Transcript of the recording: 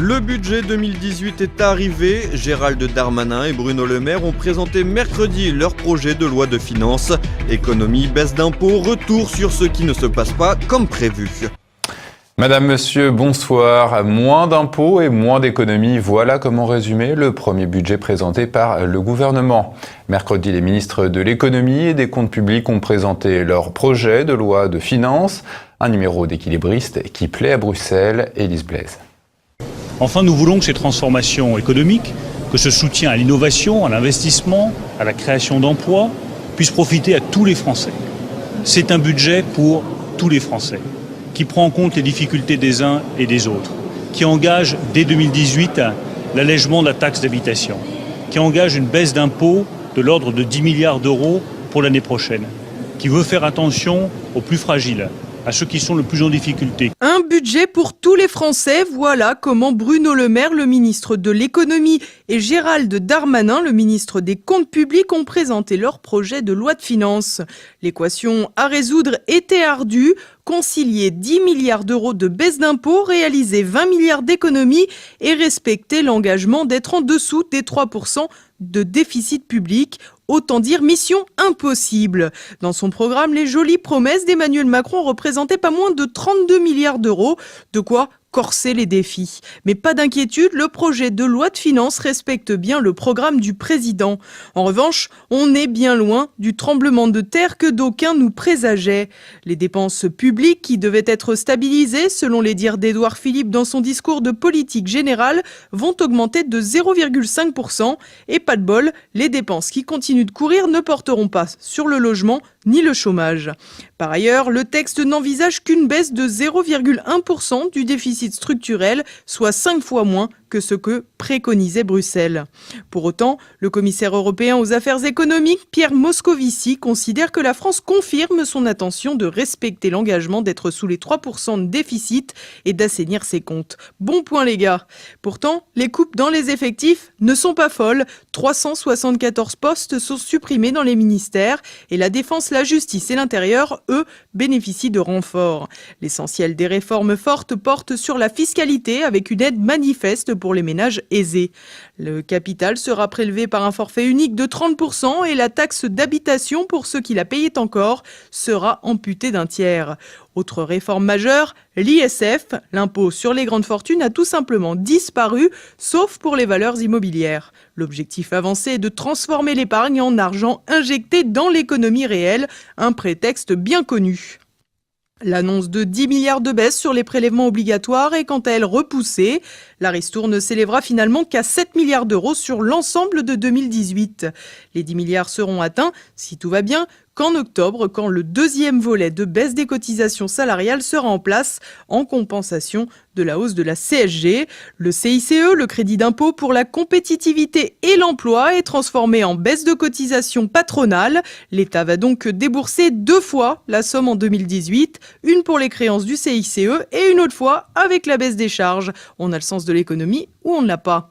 Le budget 2018 est arrivé. Gérald Darmanin et Bruno Le Maire ont présenté mercredi leur projet de loi de finances. Économie, baisse d'impôts, retour sur ce qui ne se passe pas comme prévu. Madame, Monsieur, bonsoir. Moins d'impôts et moins d'économies, voilà comment résumer le premier budget présenté par le gouvernement. Mercredi, les ministres de l'économie et des comptes publics ont présenté leur projet de loi de finances. Un numéro d'équilibriste qui plaît à Bruxelles, Élise Blaise. Enfin, nous voulons que ces transformations économiques, que ce soutien à l'innovation, à l'investissement, à la création d'emplois, puissent profiter à tous les Français. C'est un budget pour tous les Français, qui prend en compte les difficultés des uns et des autres, qui engage dès 2018 l'allègement de la taxe d'habitation, qui engage une baisse d'impôts de l'ordre de 10 milliards d'euros pour l'année prochaine, qui veut faire attention aux plus fragiles, à ceux qui sont le plus en difficulté. Un budget pour tous les Français, voilà comment Bruno Le Maire, le ministre de l'économie, et Gérald Darmanin, le ministre des comptes publics, ont présenté leur projet de loi de finances. L'équation à résoudre était ardue. Concilier 10 milliards d'euros de baisse d'impôts, réaliser 20 milliards d'économies et respecter l'engagement d'être en dessous des 3% de déficit public. Autant dire mission impossible. Dans son programme, les jolies promesses d'Emmanuel Macron représentaient pas moins de 32 milliards d'euros. De quoi corser les défis. Mais pas d'inquiétude, le projet de loi de finances respecte bien le programme du président. En revanche, on est bien loin du tremblement de terre que d'aucuns nous présageaient. Les dépenses publiques qui devaient être stabilisées, selon les dires d'Édouard Philippe dans son discours de politique générale, vont augmenter de 0,5%. Et pas de bol, les dépenses qui continuent de courir ne porteront pas sur le logement ni le chômage. Par ailleurs, le texte n'envisage qu'une baisse de 0,1% du déficit structurel, soit 5 fois moins que ce que préconisait Bruxelles. Pour autant, le commissaire européen aux affaires économiques, Pierre Moscovici, considère que la France confirme son intention de respecter l'engagement d'être sous les 3% de déficit et d'assainir ses comptes. Bon point les gars. Pourtant, les coupes dans les effectifs ne sont pas folles. 374 postes sont supprimés dans les ministères et la défense, la justice et l'intérieur, eux, bénéficient de renforts. L'essentiel des réformes fortes porte sur la fiscalité avec une aide manifeste pour les ménages aisés. Le capital sera prélevé par un forfait unique de 30% et la taxe d'habitation pour ceux qui la payaient encore sera amputée d'un tiers. Autre réforme majeure, l'ISF, l'impôt sur les grandes fortunes, a tout simplement disparu, sauf pour les valeurs immobilières. L'objectif avancé est de transformer l'épargne en argent injecté dans l'économie réelle, un prétexte bien connu. L'annonce de 10 milliards de baisse sur les prélèvements obligatoires est quant à elle repoussée. La ristourne s'élèvera finalement qu'à 7 milliards d'euros sur l'ensemble de 2018. Les 10 milliards seront atteints, si tout va bien, qu'en octobre, quand le deuxième volet de baisse des cotisations salariales sera en place en compensation de la hausse de la CSG. Le CICE, le crédit d'impôt pour la compétitivité et l'emploi, est transformé en baisse de cotisation patronale. L'État va donc débourser 2 fois la somme en 2018, une pour les créances du CICE et une autre fois avec la baisse des charges. On a le sens de l'économie ou on ne l'a pas.